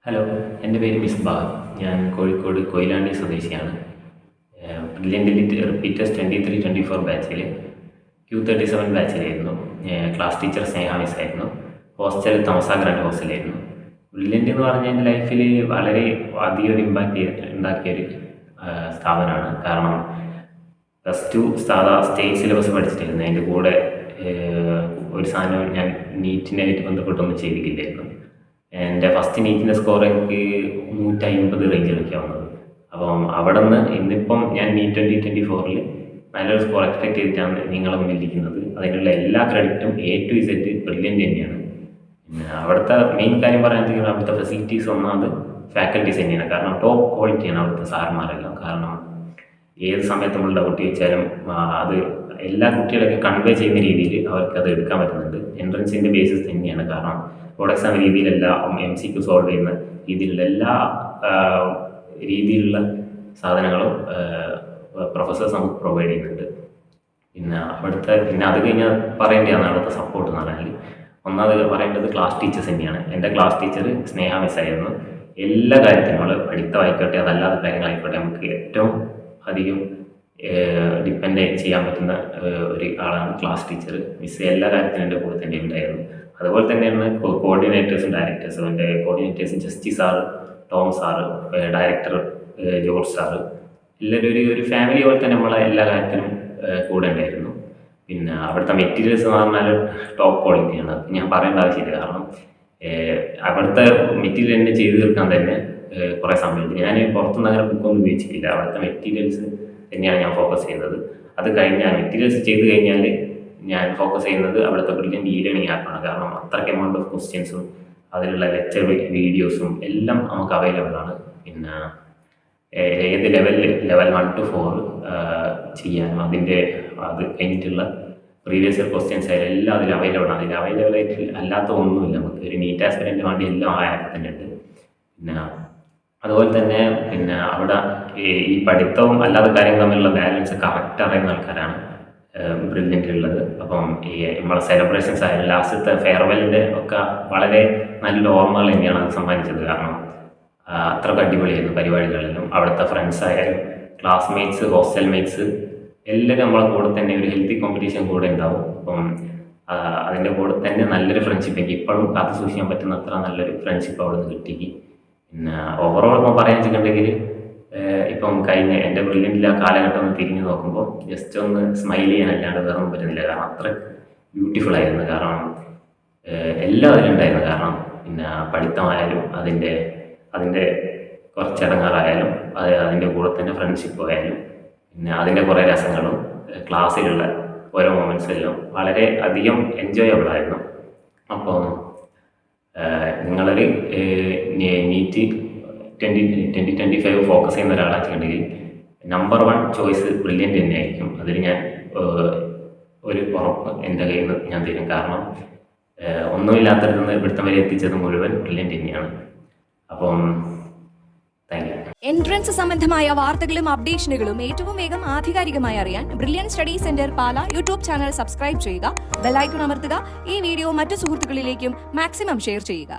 Hello, എൻ്റെ പേര് മിസ്ബാഹ്. ഞാൻ കോഴിക്കോട് കൊയിലാണ്ടി സ്വദേശിയാണ്. ബ്രില്യൻ്റ് എലിറ്റ് റിപ്പീറ്റേഴ്സ് 23-24 ബാച്ചിൽ Q37 ബാച്ചിലായിരുന്നു. ക്ലാസ് ടീച്ചർ സ്നേഹ മിസ് ആയിരുന്നു. ഹോസ്റ്റൽ തമസ ഗ്രാൻഡ് ഹോസ്റ്റലായിരുന്നു. ബ്രില്യൻ്റ് എന്ന് പറഞ്ഞാൽ എൻ്റെ ലൈഫിൽ വളരെ അധികം ഒരു ഇമ്പാക്റ്റ് ഉണ്ടാക്കിയൊരു സ്ഥാപനമാണ്. കാരണം +2 സാധാ സ്റ്റേറ്റ് സിലബസ് പഠിച്ചിട്ടായിരുന്നു. അതിൻ്റെ കൂടെ ഒരു സാധനം ഞാൻ നീറ്റിനായിട്ട് ബന്ധപ്പെട്ടൊന്നും ചെയ്തിട്ടില്ലായിരുന്നു. എൻ്റെ ഫസ്റ്റ് നീറ്റിൻ്റെ സ്കോർ എനിക്ക് 150 റേഞ്ചിലൊക്കെ വന്നത്. അപ്പം അവിടെ നിന്ന് ഇന്നിപ്പം ഞാൻ നീറ്റ് 2024 നല്ലൊരു സ്കോർ എക്സ്പെക്ട് ചെയ്തിട്ടാണ് നിങ്ങളെ മുന്നിലിരിക്കുന്നത്. അതിനുള്ള എല്ലാ ക്രെഡിറ്റും A to Z ബ്രില്യൻ്റ് തന്നെയാണ്. പിന്നെ അവിടുത്തെ മെയിൻ കാര്യം പറയുകയാണെങ്കിൽ അവിടുത്തെ ഫെസിലിറ്റീസ് ഒന്നാമത് ഫാക്കൽറ്റീസ് തന്നെയാണ്. കാരണം ടോപ്പ് ക്വാളിറ്റിയാണ് അവിടുത്തെ സാറന്മാരെല്ലാം. കാരണം ഏത് സമയത്ത് നമ്മൾ ഡൗട്ട് ചോദിച്ചാലും അത് എല്ലാ കുട്ടികളൊക്കെ കൺവേ ചെയ്യുന്ന രീതിയിൽ അവർക്ക് അത് എടുക്കാൻ പറ്റുന്നുണ്ട്. എൻട്രൻസിൻ്റെ ബേസിസ് തന്നെയാണ്. കാരണം ബോർഡ് എക്സാം രീതിയിലല്ല, MCQ സോൾവ് ചെയ്യുന്ന രീതിയിലുള്ള എല്ലാ രീതിയിലുള്ള സാധനങ്ങളും പ്രൊഫസേഴ്സ് നമുക്ക് പ്രൊവൈഡ് ചെയ്യുന്നുണ്ട്. പിന്നെ അത് കഴിഞ്ഞാൽ പറയേണ്ടതാണ് അവിടുത്തെ സപ്പോർട്ട് എന്ന് പറഞ്ഞാൽ ഒന്നാമത് പറയേണ്ടത് ക്ലാസ് ടീച്ചേഴ്സ് തന്നെയാണ്. എൻ്റെ ക്ലാസ് ടീച്ചർ സ്നേഹ മിസ് ആയിരുന്നു. എല്ലാ കാര്യത്തിനും നമ്മൾ പഠിത്തമായിക്കോട്ടെ അതല്ലാത്ത കാര്യങ്ങളായിക്കോട്ടെ നമുക്ക് ഏറ്റവും അധികം ഡിപ്പെൻഡ് ചെയ്യാൻ പറ്റുന്ന ഒരു ആളാണ് ക്ലാസ് ടീച്ചർ. മിസ് എല്ലാ കാര്യത്തിനും എൻ്റെ കൂടെ തന്നെ ഉണ്ടായിരുന്നു. അതുപോലെ തന്നെയാണ് കോർഡിനേറ്റേഴ്സും ഡയറക്ടേഴ്സും. എൻ്റെ coordinators Justy sir, Tom sir, director George sir, എല്ലാവരും ഒരു ഫാമിലി പോലെ തന്നെ നമ്മളെ എല്ലാ കാര്യത്തിനും കൂടെ ഉണ്ടായിരുന്നു. പിന്നെ അവിടുത്തെ മെറ്റീരിയൽസ് എന്ന് പറഞ്ഞാൽ ടോപ്പ് ക്വാളിറ്റിയാണ്. ഞാൻ പറയേണ്ട ആവശ്യമില്ല. കാരണം അവിടുത്തെ മെറ്റീരിയൽ തന്നെ ചെയ്തു തീർക്കാൻ തന്നെ കുറേ സമയമുണ്ട്. ഞാൻ പുറത്തുനിന്ന് അങ്ങനെ ബുക്കൊന്നും ഉപയോഗിച്ചിട്ടില്ല. അവിടുത്തെ മെറ്റീരിയൽസ് തന്നെയാണ് ഞാൻ ഫോക്കസ് ചെയ്യുന്നത്. അത് കഴിഞ്ഞാൽ മെറ്റീരിയൽസ് ചെയ്ത് കഴിഞ്ഞാൽ ഞാൻ ഫോക്കസ് ചെയ്യുന്നത് അവിടുത്തെ ബ്രില്യൻ്റ് e-learning ആപ്പാണ്. കാരണം അത്രയ്ക്ക് എമൗണ്ട് ഓഫ് ക്വസ്റ്റ്യൻസും അതിലുള്ള ലെക്ചർ വീഡിയോസും എല്ലാം നമുക്ക് അവൈലബിൾ ആണ്. പിന്നെ ഏത് ലെവൽ 1 to 4 ചെയ്യാനും അത് കഴിഞ്ഞിട്ടുള്ള പ്രീവിയസ് ഇയർ ക്വസ്റ്റ്യൻസ് ആയാലും എല്ലാം അതിൽ അവൈലബിൾ ആണ്. അതിൽ അവൈലബിൾ ആയിട്ട് അല്ലാത്ത ഒന്നുമില്ല. നമുക്ക് ഒരു നീറ്റ് ആസ്പിരൻ്റ് വേണ്ടി എല്ലാം ആ ആപ്പ് തന്നെ ഉണ്ട്. പിന്നെ അതുപോലെ തന്നെ അവിടെ ഈ പഠിത്തവും അല്ലാത്ത കാര്യങ്ങളും തമ്മിലുള്ള ബാലൻസ് കറക്റ്റ് അറിയുന്ന ആൾക്കാരാണ് ബ്രില്യൻ്റിലുള്ളത്. അപ്പം ഈ നമ്മളെ സെലിബ്രേഷൻസ് ആയാലും ലാസ്റ്റത്തെ ഫെയർവെല്ലിൻ്റെ ഒക്കെ വളരെ നല്ലൊരു ഓർമ്മകൾ തന്നെയാണ് അത് സമ്മാനിച്ചത്. കാരണം അത്രയ്ക്ക് അടിപൊളിയായിരുന്നു പരിപാടികളിലും. അവിടുത്തെ ഫ്രണ്ട്സ് ആയാലും ക്ലാസ്മേറ്റ്സ്, ഹോസ്റ്റൽ മേറ്റ്സ് എല്ലാവരും നമ്മളെ കൂടെ തന്നെ ഒരു ഹെൽത്തി കോമ്പറ്റീഷൻ കൂടെ ഉണ്ടാവും. അപ്പം അതിൻ്റെ കൂടെ തന്നെ നല്ലൊരു ഫ്രണ്ട്ഷിപ്പ് എനിക്ക് ഇപ്പോഴും കാത്തു സൂക്ഷിക്കാൻ പറ്റുന്ന അത്ര നല്ലൊരു ഫ്രണ്ട്ഷിപ്പ് അവിടെ നിന്ന് കിട്ടി. പിന്നെ ഓവറോൾ നമ്മൾ പറയാൻ വെച്ചിട്ടുണ്ടെങ്കിൽ ഇപ്പം കഴിഞ്ഞ എൻ്റെ ബ്രില്യൻ്റിലെ ആ കാലഘട്ടം ഒന്ന് തിരിഞ്ഞു നോക്കുമ്പോൾ ജസ്റ്റ് ഒന്ന് സ്മൈൽ ചെയ്യാനല്ലാണ്ട് വേറെ ഒന്നും പറ്റുന്നില്ല. കാരണം അത്ര ബ്യൂട്ടിഫുൾ ആയിരുന്നു. കാരണം എല്ലാം അതിലുണ്ടായിരുന്നു. കാരണം പിന്നെ പഠിത്തമായാലും അതിൻ്റെ കുറച്ചിടങ്ങാറായാലും അതിൻ്റെ കൂടെ തന്നെ ഫ്രണ്ട്ഷിപ്പ് ആയാലും പിന്നെ അതിൻ്റെ കുറേ രസങ്ങളും ക്ലാസ്സിലുള്ള ഓരോ മൊമെൻറ്റ്സും എല്ലാം വളരെ അധികം എൻജോയബിൾ ആയിരുന്നു. അപ്പോൾ നിങ്ങളൊരു നീറ്റ് 2025 ഫോക്കസ് ചെയ്യുന്ന ഒരാളാണെന്നുണ്ടെങ്കിൽ നമ്പർ 1 ചോയ്സ് ബ്രില്യൻ്റ് തന്നെയായിരിക്കും. അതിൽ ഞാൻ ഒരു ഉറപ്പ് എൻ്റെ കയ്യിൽ നിന്ന് ഞാൻ തരും. കാരണം ഒന്നുമില്ലാത്തടത്ത് നിന്ന് ഇവിടുത്തെ വരെ എത്തിച്ചത് മുഴുവൻ ബ്രില്യൻ്റ് തന്നെയാണ്. അപ്പം താങ്ക് യു. എൻട്രൻസ് സംബന്ധമായ വാർത്തകളും അപ്ഡേഷനുകളും ഏറ്റവും വേഗം ആധികാരികമായി അറിയാൻ ബ്രില്യൻറ്റ് സ്റ്റഡി സെന്റർ പാല യൂട്യൂബ് ചാനൽ സബ്സ്ക്രൈബ് ചെയ്യുക, ബെൽ ഐക്കൺ അമർത്തുക. ഈ വീഡിയോ മറ്റു സുഹൃത്തുക്കളിലേക്കും മാക്സിമം ഷെയർ ചെയ്യുക.